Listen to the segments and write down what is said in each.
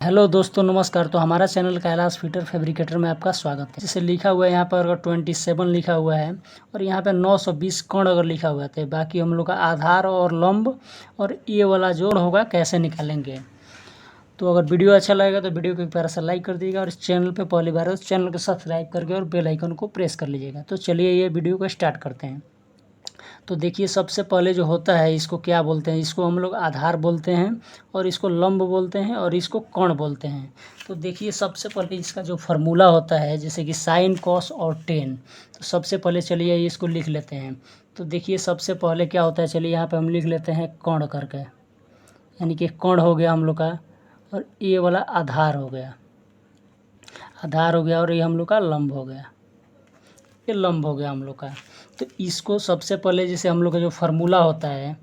Hello दोस्तों, नमस्कार। तो हमारा चैनल कैलाश फिटर फैब्रिकेटर में आपका स्वागत है। जैसे लिखा हुआ है यहाँ पर अगर 27 लिखा हुआ है और यहाँ पे 920 कोण अगर लिखा हुआ है तो बाकी हम लोग का आधार और लंब और ये वाला जोड़ होगा कैसे निकालेंगे। तो अगर वीडियो अच्छा लगेगा तो वीडियो को एक प्यारा सा लाइक कर दीजिएगा और इस चैनल पे पहली बार है तो चैनल को सब्सक्राइब करके और बेल आइकन को प्रेस कर लीजिएगा। तो चलिए ये वीडियो को स्टार्ट करते हैं। तो देखिए, सबसे पहले जो होता है इसको क्या बोलते हैं, इसको हम लोग आधार बोलते हैं और इसको लंब बोलते हैं और इसको कोण बोलते हैं। तो देखिए, सबसे पहले इसका जो फार्मूला होता है जैसे कि साइन कॉस और टेन। तो सबसे पहले चलिए इसको लिख लेते हैं। तो देखिए, सबसे पहले क्या होता है, चलिए यहाँ पे हम लिख लेते हैं कोण करके, यानी कि कोण हो गया हम लोग का और ये वाला आधार हो गया, और ये हम लोग का लंब हो गया, ये लंब हो गया हम लोग का। तो इसको सबसे पहले जैसे हम लोग का जो फार्मूला होता है,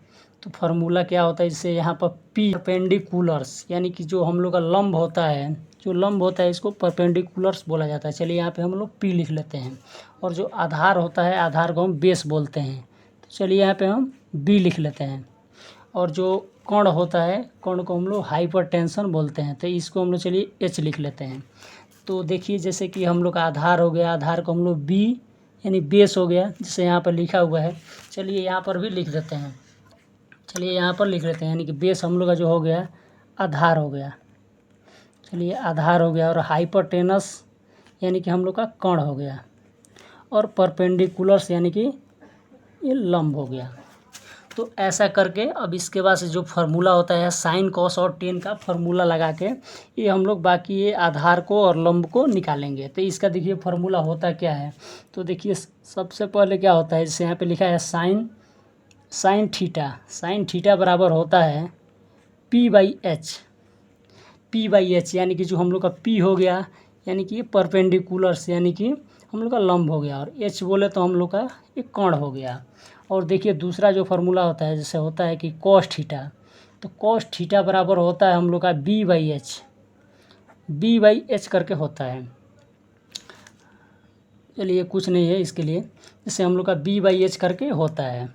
तो फार्मूला क्या होता है, जैसे यहाँ पर पी परपेंडिकुलर्स, यानी कि जो हम लोग का लंब होता है, जो लंब होता है इसको परपेंडिकुलर्स बोला जाता है। चलिए यहाँ पे हम लोग पी लिख लेते हैं। और जो आधार होता है, आधार को हम बेस बोलते हैं, तो चलिए यहाँ पे हम बी लिख लेते हैं। और जो कोण होता है, कोण को हम लोग हाइपरटेंशन बोलते हैं, तो इसको हम लोग चलिए एच लिख लेते हैं। तो देखिए, जैसे कि हम लोग का आधार हो गया, आधार को हम लोग बी यानी बेस हो गया, जैसे यहाँ पर लिखा हुआ है। चलिए यहाँ पर भी लिख देते हैं, चलिए यहाँ पर लिख लेते हैं, यानी कि बेस हम लोग का जो हो गया आधार हो गया। चलिए आधार हो गया और हाइपरटेनस यानी कि हम लोग का कोण हो गया और परपेंडिकुलर्स यानी कि ये लंब हो गया। तो ऐसा करके अब इसके बाद से जो फार्मूला होता है साइन कॉस और टेन का फार्मूला लगा के ये हम लोग बाकी ये आधार को और लंब को निकालेंगे। तो इसका देखिए फार्मूला होता क्या है। तो देखिए, सबसे पहले क्या होता है, जैसे यहाँ पे लिखा है साइन थीटा बराबर होता है P/H, यानी कि जो हम लोग का P हो गया यानी कि परपेंडिकुलर्स यानी कि हम लोग का लंब हो गया, और H बोले तो हम लोग का एक कोण हो गया। और देखिए दूसरा जो फार्मूला होता है, जैसे होता है कि कॉस थीटा, तो कॉस थीटा बराबर होता है हम लोग का B/H करके होता है। चलिए कुछ नहीं है इसके लिए, जैसे हम लोग का B/H करके होता है।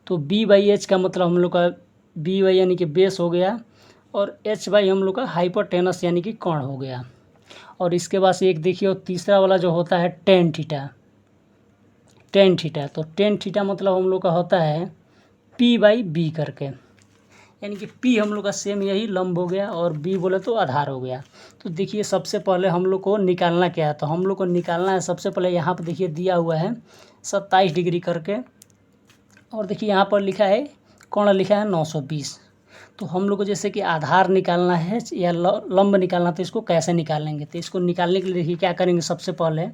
तो B/H का मतलब हम लोग का B यानी कि बेस हो गया और H हम लोग का हाइपरटेनस यानी कि कोण हो गया। और इसके बाद से एक देखिए, और तीसरा वाला जो होता है टेन थीटा। तो टेन थीटा मतलब हम लोग का होता है P/B करके, यानी कि P हम लोग का सेम यही लंब हो गया और B बोले तो आधार हो गया। तो देखिए, सबसे पहले हम लोग को निकालना क्या है, तो हम लोग को निकालना है सबसे पहले यहाँ पर देखिए दिया हुआ है 27 डिग्री करके, और देखिए यहाँ पर लिखा है कोण लिखा है 920। तो हम लोग को जैसे कि आधार निकालना है या लंब निकालना, तो इसको कैसे निकालेंगे। तो इसको निकालने के लिए देखिए क्या करेंगे, सबसे पहले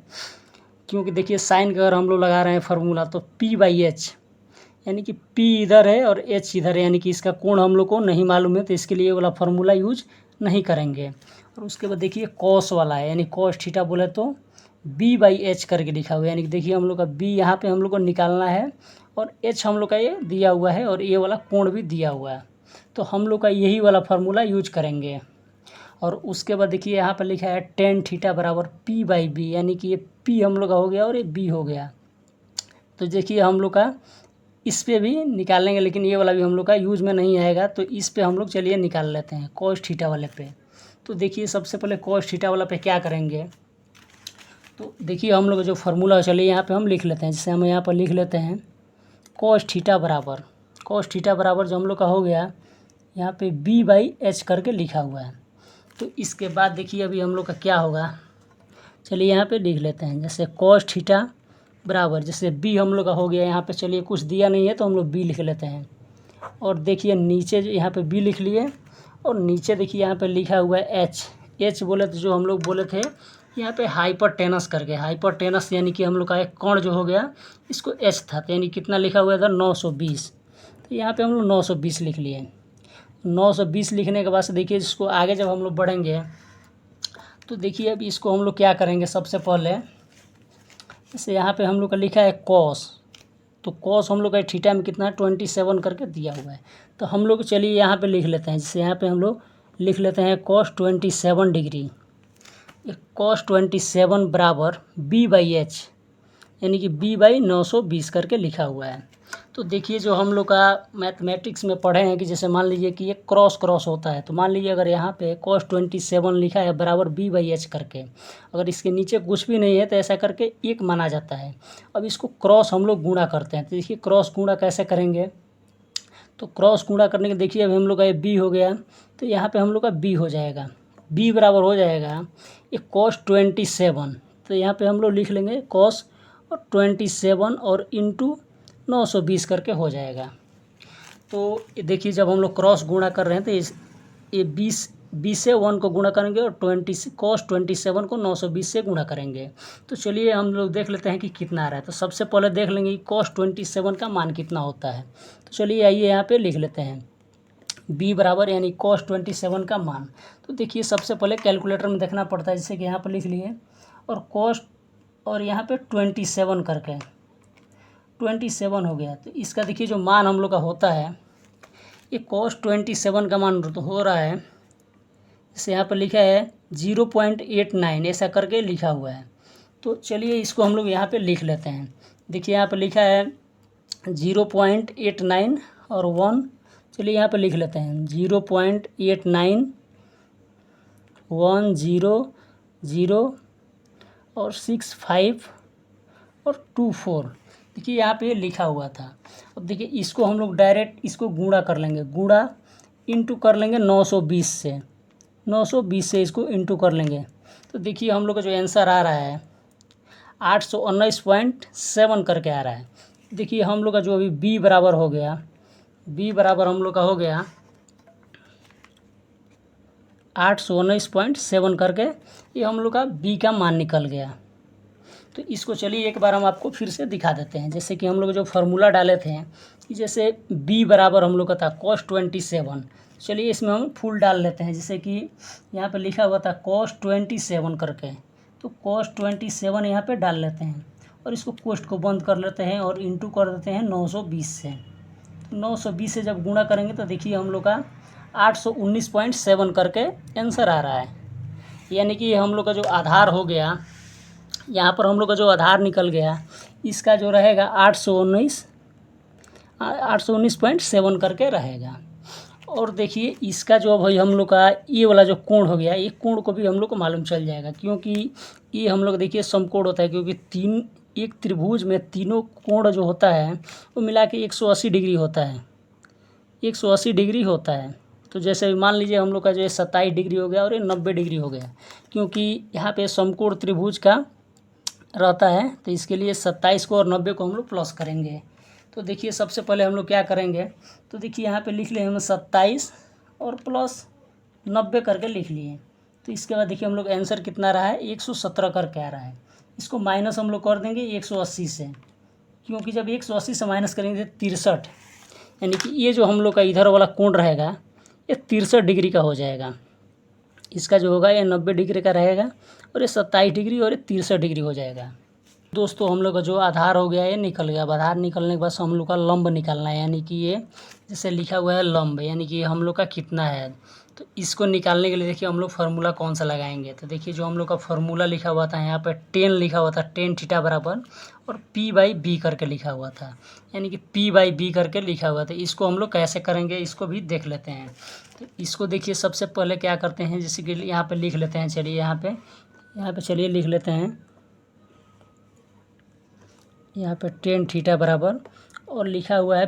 क्योंकि देखिए साइन का अगर हम लोग लगा रहे हैं फार्मूला, तो P/H यानी कि P इधर है और H इधर है, यानी कि इसका कोण हम लोग को नहीं मालूम है, तो इसके लिए वाला फार्मूला यूज नहीं करेंगे। और उसके बाद देखिए कॉस वाला है, यानी कॉस थीटा बोले तो B/H करके लिखा हुआ है, यानी कि देखिए हम लोग का B यहाँ पे हम लोग को निकालना है और H हम लोग का ये दिया हुआ है और ये वाला कोण भी दिया हुआ है। तो हम लोग का यही वाला फार्मूला यूज करेंगे। और उसके बाद देखिए यहाँ पर लिखा है टेन थीटा बराबर P/B, यानी कि ये P हम लोग का हो गया और ये B हो गया। तो देखिए हम लोग का इस पे भी निकालेंगे, लेकिन ये वाला भी हम लोग का यूज में नहीं आएगा, तो इस पे हम लोग चलिए निकाल लेते हैं कॉस थीटा वाले पे। तो देखिए सबसे पहले कॉस थीटा वाला पे क्या करेंगे, तो देखिए हम लोग जो फार्मूला चलिए यहाँ पे हम लिख लेते हैं। जैसे हम यहाँ पर लिख लेते हैं कॉस थीटा बराबर जो हम लोग का हो गया यहाँ पे B/H करके लिखा हुआ है। तो इसके बाद देखिए अभी हम लोग का क्या होगा, चलिए यहाँ पे लिख लेते हैं। जैसे कॉस थीटा बराबर, जैसे B हम लोग का हो गया, यहाँ पे चलिए कुछ दिया नहीं है तो हम लोग B लिख लेते हैं। और देखिए नीचे यहाँ पे B लिख लिए, और नीचे देखिए यहाँ पे लिखा हुआ है H बोले तो जो हम लोग बोले थे यहाँ पे हाइपरटेनस करके, हाइपरटेनस यानी कि हम लोग का एक कोण जो हो गया इसको H था, तो यानी कितना लिखा हुआ था 920। तो यहाँ पे हम लोग 920 लिख लिए। 920 लिखने के बाद से देखिए इसको आगे जब हम लोग बढ़ेंगे, तो देखिए अब इसको हम लोग क्या करेंगे, सबसे पहले जैसे यहाँ पे हम लोग का लिखा है कॉस, तो कॉस हम लोग का थीटा में कितना है 27 करके दिया हुआ है। तो हम लोग चलिए यहाँ पे लिख लेते हैं। जैसे यहाँ पे हम लोग लिख लेते हैं कॉस 27 डिग्री, कॉस 27 बराबर B/H, यानी कि B/920 करके लिखा हुआ है। तो देखिए जो हम लोग का मैथमेटिक्स में पढ़े हैं कि जैसे मान लीजिए कि ये क्रॉस क्रॉस होता है, तो मान लीजिए अगर यहाँ पे cos 27 लिखा है बराबर b/h करके, अगर इसके नीचे कुछ भी नहीं है तो ऐसा करके एक माना जाता है। अब इसको क्रॉस हम लोग गुणा करते हैं, तो देखिए क्रॉस गुणा कैसे करेंगे। तो क्रॉस गुणा करने के देखिए अभी हम लोग का ये b हो गया, तो यहाँ पर हम लोग का b हो जाएगा, b बराबर हो जाएगा ये cos 27, तो यहाँ पर हम लोग लिख लेंगे cos 27 और इंटू 920 करके हो जाएगा। तो देखिए जब हम लोग क्रॉस गुणा कर रहे हैं तो ये 20 से 1 को गुणा करेंगे और cos 27 को 920 से गुणा करेंगे। तो चलिए हम लोग देख लेते हैं कि कितना आ रहा है। तो सबसे पहले देख लेंगे कि cos 27 का मान कितना होता है। तो चलिए आइए यहाँ पे लिख लेते हैं b बराबर यानी cos 27 का मान। तो देखिए सबसे पहले कैलकुलेटर में देखना पड़ता है, जैसे कि यहाँ पर लिख लिए और cos और यहाँ पे 27 करके 27 हो गया। तो इसका देखिए जो मान हम लोग का होता है ये cos 27 का मान तो हो रहा है, जैसे यहाँ पर लिखा है 0.89 ऐसा करके लिखा हुआ है। तो चलिए इसको हम लोग यहाँ पे लिख लेते हैं। देखिए यहाँ पर लिखा है 0.89 और 1, चलिए यहाँ पे लिख लेते हैं 0.89 1 0 0 और 65 और 24। देखिए यहाँ पे लिखा हुआ था। अब देखिए इसको हम लोग डायरेक्ट इसको गुणा कर लेंगे, गुणा इंटू कर लेंगे 920 से, 920 से इसको इंटू कर लेंगे। तो देखिए हम लोग का जो आंसर आ रहा है 819.7 करके आ रहा है। देखिए हम लोग का जो अभी b बराबर हो गया, b बराबर हम लोग का हो गया 819.7 करके, ये हम लोग का b का मान निकल गया। तो इसको चलिए एक बार हम आपको फिर से दिखा देते हैं, जैसे कि हम लोग जो फार्मूला डाले थे कि जैसे b बराबर हम लोग का था cos 27। चलिए इसमें हम फुल डाल लेते हैं, जैसे कि यहाँ पे लिखा हुआ था cos 27 करके, तो cos 27 यहाँ पे डाल लेते हैं और इसको कोष्ट को बंद कर लेते हैं और इंटू कर देते हैं 920 से। तो 920 से जब गुणा करेंगे तो देखिए हम लोग का 819.7 करके आंसर आ रहा है। यानी कि हम लोग का जो आधार हो गया, यहाँ पर हम लोग का जो आधार निकल गया, इसका जो रहेगा 819.7 करके रहेगा। और देखिए इसका जो भाई हम लोग का ये वाला जो कोण हो गया, ये कोण को भी हम लोग को मालूम चल जाएगा, क्योंकि ये हम लोग देखिए समकोण होता है, क्योंकि एक त्रिभुज में तीनों कोण जो होता है वो मिला के 180 डिग्री होता है, 180 डिग्री होता है। तो जैसे मान लीजिए हम लोग का जो 27 डिग्री हो गया और ये 90 डिग्री हो गया, क्योंकि यहाँ पे समकोण त्रिभुज का रहता है, तो इसके लिए 27 को और 90 को हम लोग प्लस करेंगे। तो देखिए सबसे पहले हम लोग क्या करेंगे, तो देखिए यहाँ पे लिख लिए हम 27 और प्लस 90 करके लिख लिए। तो इसके बाद देखिए हम लोग आंसर कितना रहा है 117 करके आ रहा है। इसको माइनस हम लोग कर देंगे 180 से, क्योंकि जब 180 से माइनस करेंगे 63, यानी कि ये जो हम लोग का इधर वाला कोण रहेगा ये 63 डिग्री का हो जाएगा। इसका जो होगा ये 90 डिग्री का रहेगा और ये 27 डिग्री और ये 63 डिग्री हो जाएगा। दोस्तों हम लोग का जो आधार हो गया ये निकल गया। अब आधार निकलने के बाद हम लोग का लंब निकालना है, यानी कि ये जैसे लिखा हुआ है लंब, यानी कि हम लोग का कितना है। तो इसको निकालने के लिए देखिए हम लोग फार्मूला कौन सा लगाएंगे। तो देखिए जो हम लोग का फार्मूला लिखा हुआ था यहाँ पर tan लिखा हुआ था, tan थीटा बराबर और p/b करके लिखा हुआ था, यानी कि p/b करके लिखा हुआ था। इसको हम लोग कैसे करेंगे इसको भी देख लेते हैं। तो इसको देखिए सबसे पहले क्या करते हैं, जैसे कि यहाँ पे लिख लेते हैं। चलिए यहाँ पे चलिए लिख लेते हैं, यहाँ पे tan थीटा बराबर और लिखा हुआ है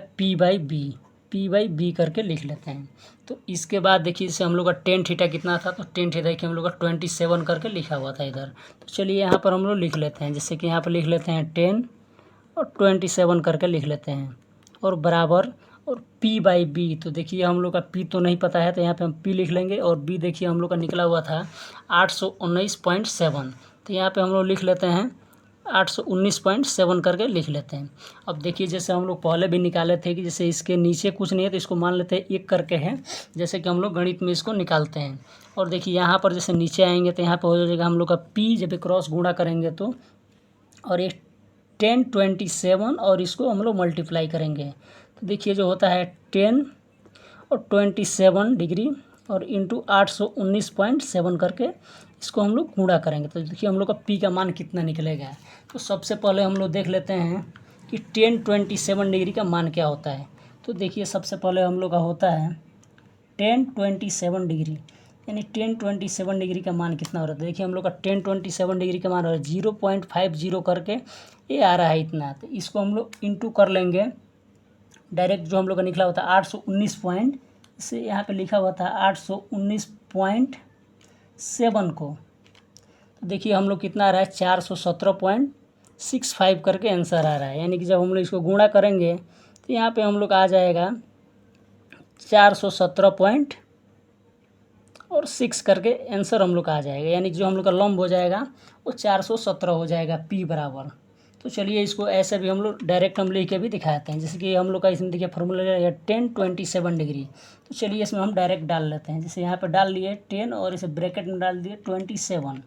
p/b करके लिख लेते हैं। तो इसके बाद देखिए जैसे हम लोग का tan थीटा कितना था, तो tan थीटा देखिए हम लोग का 27 करके लिखा हुआ था इधर। तो चलिए यहाँ पर हम लोग लिख लेते हैं, जैसे कि यहाँ पर लिख लेते हैं 10 और 27 करके लिख लेते हैं और बराबर और p/b। तो देखिए हम लोग का p तो नहीं पता है, तो यहाँ पे हम p लिख लेंगे और b देखिए हम लोग का निकला हुआ था 819.7, तो यहाँ पे हम लोग लिख लेते हैं 819.7 करके लिख लेते हैं। अब देखिए जैसे हम लोग पहले भी निकाले थे कि जैसे इसके नीचे कुछ नहीं है तो इसको मान लेते हैं 1 करके है, जैसे कि हम लोग गणित में इसको निकालते हैं। और देखिए यहाँ पर जैसे नीचे आएंगे तो यहाँ पर हो जाएगा हम लोग का p, जब क्रॉस गुणा करेंगे तो, और ये 10 27 और इसको हम लोग मल्टीप्लाई करेंगे। तो देखिए जो होता है 10 और 27 डिग्री और इंटू 819.7 करके इसको हम लोग गुणा करेंगे। तो देखिए हम लोग का p का मान कितना निकलेगा। तो सबसे पहले हम लोग देख लेते हैं कि 1027 डिग्री का मान क्या होता है। तो देखिए सबसे पहले हम लोग का होता है 1027 डिग्री, यानी 1027 डिग्री का मान कितना हो रहा है। देखिए हम लोग का 1027 डिग्री का मान हो रहा है 0.50 करके ये आ रहा है इतना। तो इसको हम लोग इंटू कर लेंगे डायरेक्ट, जो हम लोग का निकला होता है 819 पॉइंट, इसे यहाँ पे लिखा हुआ था 819.7 को। तो देखिए हम लोग कितना आ रहा है 417.65 करके आंसर आ रहा है। यानी कि जब हम लोग इसको गुणा करेंगे तो यहाँ पे हम लोग आ जाएगा 417.6 करके आंसर हम लोग का आ जाएगा। यानी कि जो हम लोग का लंब हो जाएगा वो 417 हो जाएगा P बराबर। तो चलिए इसको ऐसे भी हम लोग डायरेक्ट हम लिख के भी दिखाते हैं। जैसे कि हम लोग का इसमें देखिए फॉर्मूला है 1027 डिग्री। तो चलिए इसमें हम डायरेक्ट डाल लेते हैं। जैसे यहाँ पे डाल लिए 10 और इसे ब्रैकेट में डाल दिए 27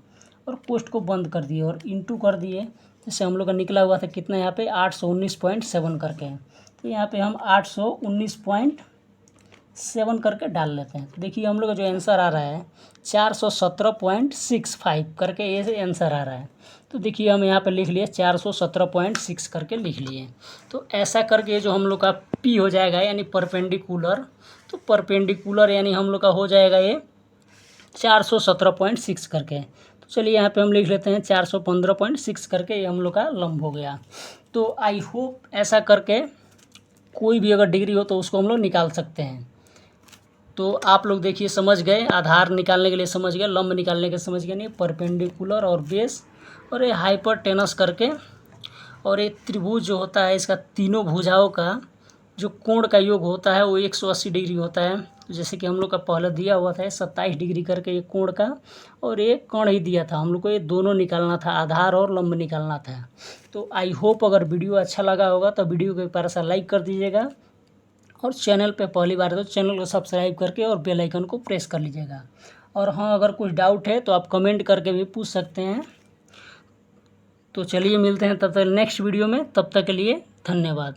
और पोस्ट को बंद कर दिए और इंटू कर दिए। जैसे हम लोग का निकला हुआ था कितना यहाँ पे 819.7 करके। तो यहाँ पे हम 819.7 करके डाल लेते हैं। तो देखिए हम लोग का जो आंसर आ रहा है 417.65 करके ये आंसर आ रहा है। तो देखिए हम यहाँ पे लिख लिए 417.6 करके लिख लिए। तो ऐसा करके जो हम लोग का P हो जाएगा यानी परपेंडिकुलर, तो परपेंडिकुलर यानी हम लोग का हो जाएगा ये 417.6 करके। तो चलिए यहाँ पे हम लिख लेते हैं 415.6 करके ये हम लोग का लंब हो गया। तो आई होप ऐसा करके कोई भी अगर डिग्री हो तो उसको हम लोग निकाल सकते हैं। तो आप लोग देखिए समझ गए, आधार निकालने के लिए समझ गए, लंब निकालने के समझ गए नहीं, परपेंडिकुलर और बेस और ये हाइपरटेनस करके। और ये त्रिभुज जो होता है इसका तीनों भुजाओं का जो कोण का योग होता है वो 180 डिग्री होता है। तो जैसे कि हम लोग का पहले दिया हुआ था 27 डिग्री करके ये कोण का, और ये कोण ही दिया था हम लोग को, ये दोनों निकालना था, आधार और लंब निकालना था। तो आई होप अगर वीडियो अच्छा लगा होगा तो वीडियो को एक बार सा लाइक कर दीजिएगा, और चैनल पे पहली बार है तो चैनल को सब्सक्राइब करके और बेल आइकन को प्रेस कर लीजिएगा। और हाँ, अगर कुछ डाउट है तो आप कमेंट करके भी पूछ सकते हैं। तो चलिए मिलते हैं तब तक नेक्स्ट वीडियो में, तब तक के लिए धन्यवाद।